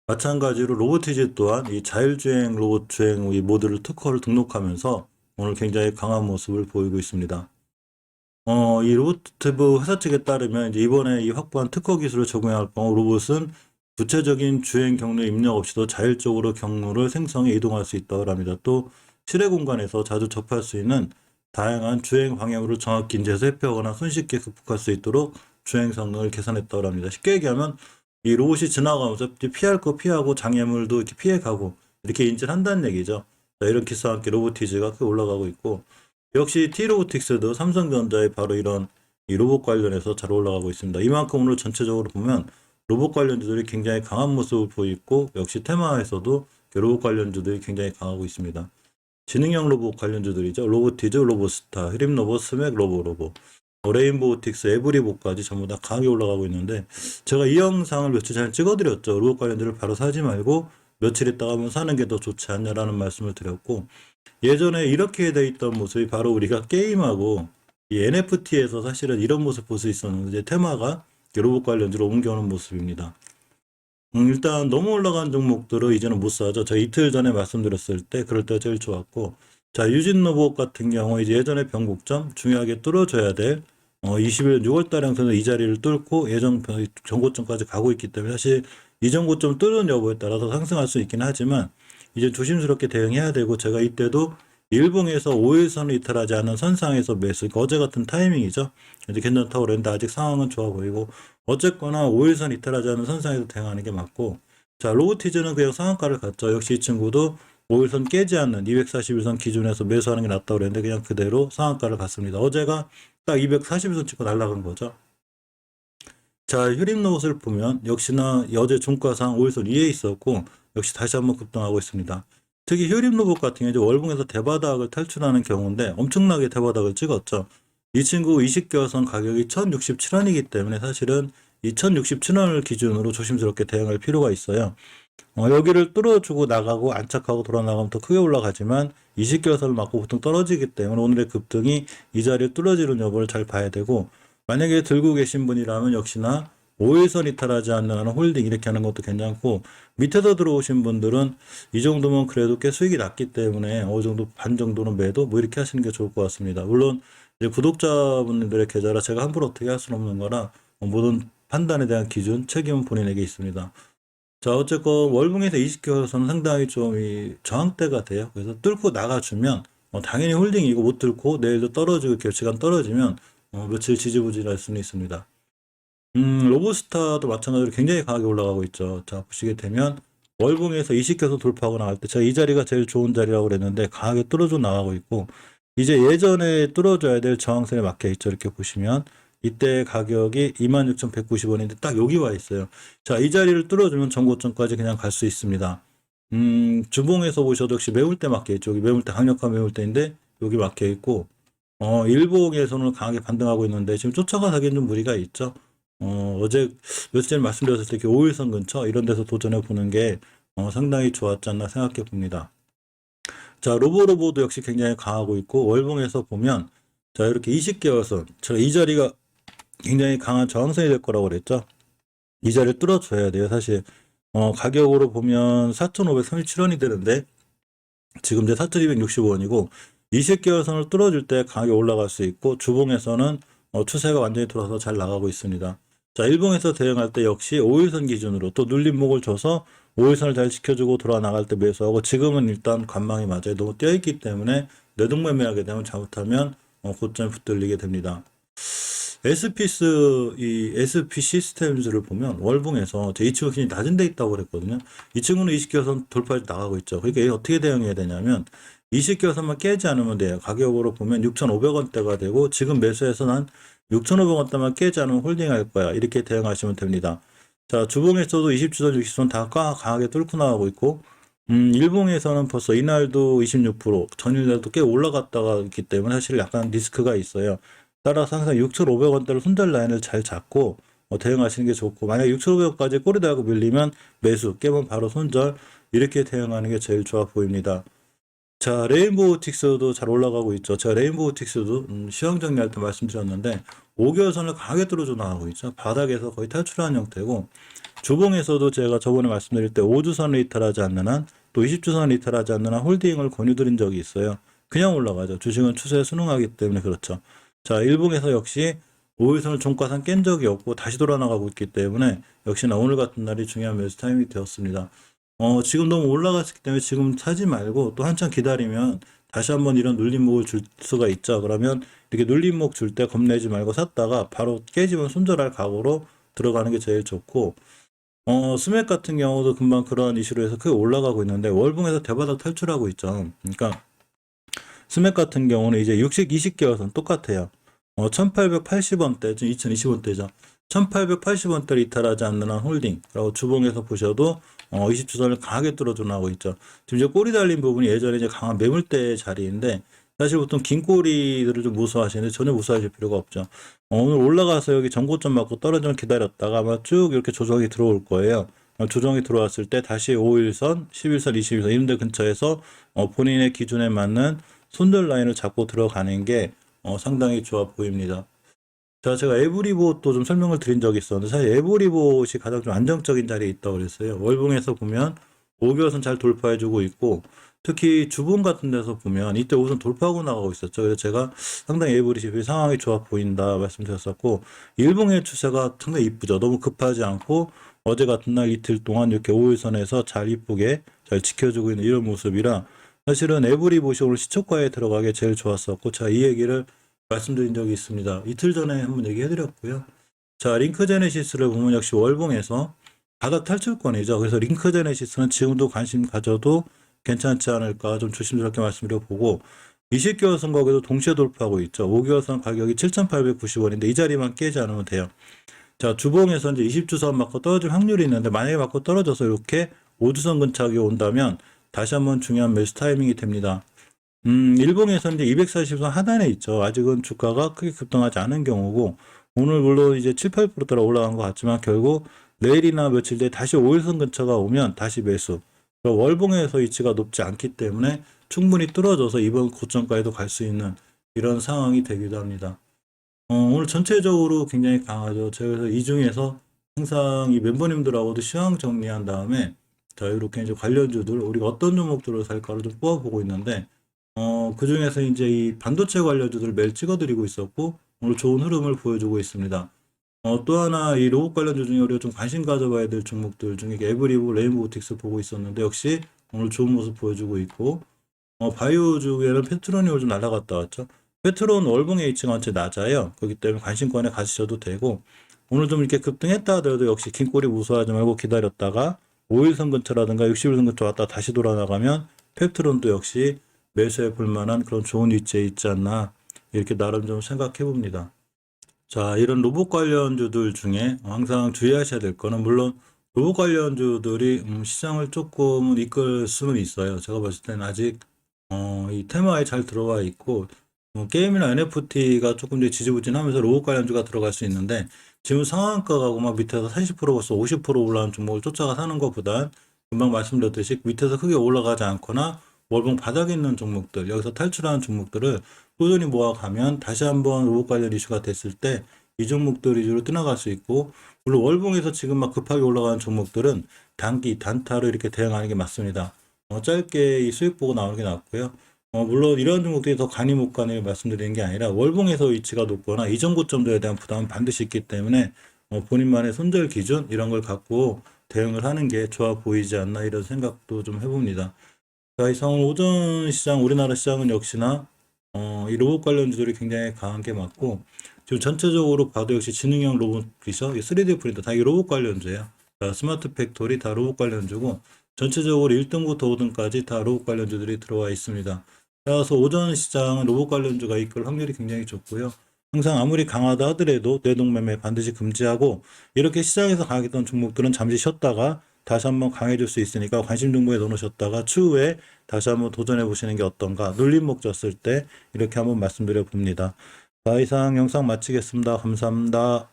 마찬가지로 로보티즈 또한 이 자율주행 로봇 주행 이 모드를 특허를 등록하면서 오늘 굉장히 강한 모습을 보이고 있습니다. 이 로보티브 회사 측에 따르면 이제 이번에 이 확보한 특허 기술을 적용할 경우 로봇은 구체적인 주행 경로 입력 없이도 자율적으로 경로를 생성해 이동할 수 있다고 합니다. 또 실외 공간에서 자주 접할 수 있는 다양한 주행 방향으로 정확히 인지해서 회피하거나 손쉽게 극복할 수 있도록 주행 성능을 개선했다고 합니다. 쉽게 얘기하면 이 로봇이 지나가면서 피할 거 피하고 장애물도 이렇게 피해가고 이렇게 인지를 한다는 얘기죠. 자, 이런 기술과 함께 로보티즈가 크게 올라가고 있고 역시 T로보틱스도 삼성전자의 바로 이런 이 로봇 관련해서 잘 올라가고 있습니다. 이만큼 오늘 전체적으로 보면 로봇 관련주들이 굉장히 강한 모습을 보이고 역시 테마에서도 로봇 관련주들이 굉장히 강하고 있습니다. 지능형 로봇 관련주들이죠. 로보티즈, 로보스타, 히림로봇, 스맥, 로보로봇, 레인보우틱스, 에브리봇까지 전부 다 강하게 올라가고 있는데 제가 이 영상을 며칠 전에 찍어드렸죠. 로봇 관련주를 바로 사지 말고 며칠 있다가 한번 사는 게 더 좋지 않냐라는 말씀을 드렸고 예전에 이렇게 돼 있던 모습이 바로 우리가 게임하고 이 NFT에서 사실은 이런 모습 볼 수 있었는데 테마가 로봇 관련주로 옮겨오는 모습입니다. 일단 너무 올라간 종목들은 이제는 못 사죠. 제가 이틀 전에 말씀드렸을 때 그럴 때가 제일 좋았고 자 유진로봇 같은 경우 이제 예전에 변곡점 중요하게 뚫어줘야 될 20일 6월 달에 항상 이 자리를 뚫고 예전 전고점까지 가고 있기 때문에 사실 이 전고점 뚫은 여부에 따라서 상승할 수 있긴 하지만 이제 조심스럽게 대응해야 되고 제가 이때도 일봉에서 5일선을 이탈하지 않은 선상에서 매수, 그러니까 어제 같은 타이밍이죠. 이제 괜찮다고 그랬는데 아직 상황은 좋아 보이고 어쨌거나 5일선 이탈하지 않은 선상에서 대응하는 게 맞고 자 로보티즈는 그냥 상한가를 갔죠. 역시 이 친구도 5일선 깨지 않는 241선 기준에서 매수하는 게 낫다고 그랬는데 그냥 그대로 상한가를 갔습니다. 어제가 딱 241선 찍고 날아간 거죠. 자 휴림로봇을 보면 역시나 어제 종가상 5일선 위에 있었고 역시 다시 한번 급등하고 있습니다. 특히 휴림로봇 같은 경우 월봉에서 대바닥을 탈출하는 경우인데 엄청나게 대바닥을 찍었죠. 이 친구 20개월선 가격이 1067원이기 때문에 사실은 이 1067원을 기준으로 조심스럽게 대응할 필요가 있어요. 여기를 뚫어주고 나가고 안착하고 돌아 나가면 더 크게 올라가지만 20개월선을 맞고 보통 떨어지기 때문에 오늘의 급등이 이 자리를 뚫어지는 여부를 잘 봐야 되고 만약에 들고 계신 분이라면 역시나 5일선 이탈하지 않는 홀딩 이렇게 하는 것도 괜찮고 밑에서 들어오신 분들은 이 정도면 그래도 꽤 수익이 났기 때문에 어느 정도 반 정도는 매도 뭐 이렇게 하시는 게 좋을 것 같습니다. 물론 이제 구독자분들의 계좌라 제가 함부로 어떻게 할 수는 없는 거라 모든 판단에 대한 기준 책임은 본인에게 있습니다. 자 어쨌건 월봉에서 20개월선은 상당히 좀 이 저항대가 돼요. 그래서 뚫고 나가주면 당연히 홀딩이고 못 뚫고 내일도 떨어지고 결시간 떨어지면 며칠 지지부진할 수는 있습니다. 로보스타도 마찬가지로 굉장히 강하게 올라가고 있죠. 자, 보시게 되면 월봉에서 20개선 돌파하고 나갈 때 제가 이 자리가 제일 좋은 자리라고 그랬는데 강하게 뚫어져 나가고 있고 이제 예전에 뚫어줘야 될 저항선에 막혀 있죠. 이렇게 보시면 이때 가격이 26,190원인데 딱 여기 와 있어요. 자, 이 자리를 뚫어주면 전고점까지 그냥 갈 수 있습니다. 주봉에서 보셔도 역시 매물대 막혀 있죠. 여기 매물대 강력한 매물대인데 여기 막혀 있고 일봉에서는 강하게 반등하고 있는데 지금 쫓아가기엔 좀 무리가 있죠. 어제 며칠 전에 말씀드렸을 때 이렇게 5일선 근처 이런 데서 도전해 보는 게 상당히 좋았지 않나 생각해 봅니다. 자, 로보로보도 역시 굉장히 강하고 있고 월봉에서 보면 자, 이렇게 20개월선 제가 이 자리가 굉장히 강한 저항선이 될 거라고 그랬죠. 이 자리를 뚫어줘야 돼요. 사실 가격으로 보면 4,537원이 되는데 지금 이제 4,265원이고 20개월선을 뚫어줄 때 강하게 올라갈 수 있고 주봉에서는 추세가 완전히 돌아서 잘 나가고 있습니다. 자, 일봉에서 대응할 때 역시 5일선 기준으로 또 눌림목을 줘서 5일선을 잘 지켜주고 돌아 나갈 때 매수하고 지금은 일단 관망이 맞아요. 너무 뛰어있기 때문에 내동매매하게 되면 잘못하면 고점에 붙들리게 됩니다. 이 SP 시스템즈를 보면 월봉에서 이 친구 굉장히 낮은 데 있다고 그랬거든요. 이 친구는 20개선 돌파해 나가고 있죠. 그러니까 이게 어떻게 대응해야 되냐면 20개선만 깨지 않으면 돼요. 가격으로 보면 6,500원대가 되고 지금 매수해서 난 6,500원대만 깨지 않으면 홀딩할 거야. 이렇게 대응하시면 됩니다. 자, 주봉에서도 20주선, 60선 다 강하게 뚫고 나가고 있고 일봉에서는 벌써 이날도 26%, 전일날도 꽤 올라갔다가 있기 때문에 사실 약간 리스크가 있어요. 따라서 항상 6,500원대로 손절 라인을 잘 잡고 대응하시는 게 좋고 만약 6,500원까지 꼬리 달고 밀리면 매수, 깨면 바로 손절 이렇게 대응하는 게 제일 좋아 보입니다. 자, 레인보우틱스도 잘 올라가고 있죠. 제가 레인보우틱스도 시황 정리할 때 말씀드렸는데 5개월선을 강하게 뚫어줘 나가고 있죠. 바닥에서 거의 탈출한 형태고, 주봉에서도 제가 저번에 말씀드릴 때 5주선을 이탈하지 않는 한, 또 20주선을 이탈하지 않는 한 홀딩을 권유드린 적이 있어요. 그냥 올라가죠. 주식은 추세에 순응하기 때문에 그렇죠. 자, 일봉에서 역시 5일선을 종가상 깬 적이 없고 다시 돌아나가고 있기 때문에 역시나 오늘 같은 날이 중요한 매수 타이밍이 되었습니다. 지금 너무 올라갔기 때문에 지금 사지 말고 또 한참 기다리면 다시 한번 이런 눌림목을 줄 수가 있죠. 그러면 이렇게 눌림목 줄 때 겁내지 말고 샀다가 바로 깨지면 손절할 각오로 들어가는 게 제일 좋고, 스맥 같은 경우도 금방 그런 이슈로 해서 크게 올라가고 있는데 월봉에서 대바닥 탈출하고 있죠. 그러니까 스맥 같은 경우는 이제 20개월선 똑같아요. 1880원대, 지금 2020원대죠. 1880원대를 이탈하지 않는 한 홀딩. 그리고 주봉에서 보셔도 20주선을 강하게 뚫어줘 나오고 있죠. 지금 이제 꼬리 달린 부분이 예전에 이제 강한 매물대 자리인데, 사실 보통 긴 꼬리들을 좀 무서워하시는데 전혀 무서워하실 필요가 없죠. 오늘 올라가서 여기 전고점 맞고 떨어지면 기다렸다가 아마 쭉 이렇게 조정이 들어올 거예요. 조정이 들어왔을 때 다시 5일선, 11선, 21선 이런 데 근처에서 본인의 기준에 맞는 손절 라인을 잡고 들어가는 게 상당히 좋아 보입니다. 자, 제가 에브리봇도 좀 설명을 드린 적이 있었는데, 사실 에브리봇이 가장 좀 안정적인 자리에 있다고 그랬어요. 월봉에서 보면 5개월선 잘 돌파해주고 있고, 특히 주봉 같은 데서 보면 이때 우선 돌파하고 나가고 있었죠. 그래서 제가 상당히 에브리봇이 상황이 좋아 보인다 말씀드렸었고, 일봉의 추세가 상당히 이쁘죠. 너무 급하지 않고 어제 같은 날 이틀 동안 이렇게 5일선에서 잘 이쁘게 잘 지켜주고 있는 이런 모습이라, 사실은 에브리봇이 오늘 시초가에 들어가게 제일 좋았었고, 자, 이 얘기를 말씀드린 적이 있습니다. 이틀 전에 한번 얘기해드렸고요. 자, 링크제네시스를 보면 역시 월봉에서 바닥 탈출권이죠. 그래서 링크제네시스는 지금도 관심 가져도 괜찮지 않을까 좀 조심스럽게 말씀드려보고, 20개월선 가격도 동시에 돌파하고 있죠. 5개월선 가격이 7,890원인데 이 자리만 깨지 않으면 돼요. 자, 주봉에서 이제 20주선 맞고 떨어질 확률이 있는데, 만약에 맞고 떨어져서 이렇게 5주선 근처에 온다면 다시 한번 중요한 매수 타이밍이 됩니다. 일봉에서 이제 240선 하단에 있죠. 아직은 주가가 크게 급등하지 않은 경우고, 오늘 물론 이제 7, 8%따라 올라간 것 같지만 결국 내일이나 며칠 뒤에 다시 5일선 근처가 오면 다시 매수. 월봉에서 위치가 높지 않기 때문에 충분히 뚫어져서 이번 고점까지도 갈 수 있는 이런 상황이 되기도 합니다. 오늘 전체적으로 굉장히 강하죠. 제가 이 중에서 항상 이 멤버님들하고도 시황 정리한 다음에, 자, 이렇게 이제 관련주들 우리가 어떤 종목들을 살까를 좀 뽑아보고 있는데, 그 중에서 이제 이 반도체 관련주들 매일 찍어드리고 있었고, 오늘 좋은 흐름을 보여주고 있습니다. 또 하나 이 로봇 관련주 중에 우리가 좀 관심 가져봐야 될 종목들 중에 에브리브, 레인보우틱스 보고 있었는데 역시 오늘 좋은 모습 보여주고 있고, 바이오 중에는 페트론이 좀 날아갔다 왔죠. 페트론 월봉 H가 한채 낮아요. 그렇기 때문에 관심권에 가시셔도 되고, 오늘 좀 이렇게 급등했다 하더라도 역시 긴 꼬리 무서워하지 말고 기다렸다가 5일선 근처라든가 60일선 근처 왔다 다시 돌아나가면 페트론도 역시 매수해 볼 만한 그런 좋은 위치에 있지 않나, 이렇게 나름 좀 생각해 봅니다. 자, 이런 로봇 관련주들 중에 항상 주의하셔야 될 거는, 물론 로봇 관련주들이 시장을 조금은 이끌 수는 있어요. 제가 봤을 때는 아직 이 테마에 잘 들어와 있고, 게임이나 NFT가 조금 더 지지부진하면서 로봇 관련주가 들어갈 수 있는데, 지금 상한가 가고 막 밑에서 40% 벌써 50% 올라온 종목을 쫓아가 사는 것보단 금방 말씀드렸듯이 밑에서 크게 올라가지 않거나 월봉 바닥에 있는 종목들, 여기서 탈출하는 종목들을 꾸준히 모아가면 다시 한번 로봇 관련 이슈가 됐을 때 이 종목들 위주로 뛰어갈 수 있고, 물론 월봉에서 지금 막 급하게 올라가는 종목들은 단기 단타로 이렇게 대응하는 게 맞습니다. 짧게 이 수익 보고 나오는 게 낫고요. 물론 이런 종목들이 더 가니 못 가니 말씀드리는 게 아니라, 월봉에서 위치가 높거나 이전 고점들에 대한 부담은 반드시 있기 때문에 본인만의 손절 기준 이런 걸 갖고 대응을 하는 게 좋아 보이지 않나, 이런 생각도 좀 해봅니다. 자, 이상 오전 시장, 우리나라 시장은 역시나 이 로봇 관련주들이 굉장히 강한 게 맞고, 지금 전체적으로 봐도 역시 지능형 로봇이죠. 3D 프린터 다 이 로봇 관련주예요. 자, 스마트 팩토리 다 로봇 관련주고, 전체적으로 1등부터 5등까지 다 로봇 관련주들이 들어와 있습니다. 따라서 오전 시장은 로봇 관련주가 이끌 확률이 굉장히 좋고요. 항상 아무리 강하다 하더라도 뇌동매매 반드시 금지하고, 이렇게 시장에서 강했던 종목들은 잠시 쉬었다가 다시 한번 강해질 수 있으니까 관심 종목에 넣어놓으셨다가 추후에 다시 한번 도전해 보시는 게 어떤가, 눌림목 졌을 때 이렇게 한번 말씀드려 봅니다. 자, 이상 영상 마치겠습니다. 감사합니다.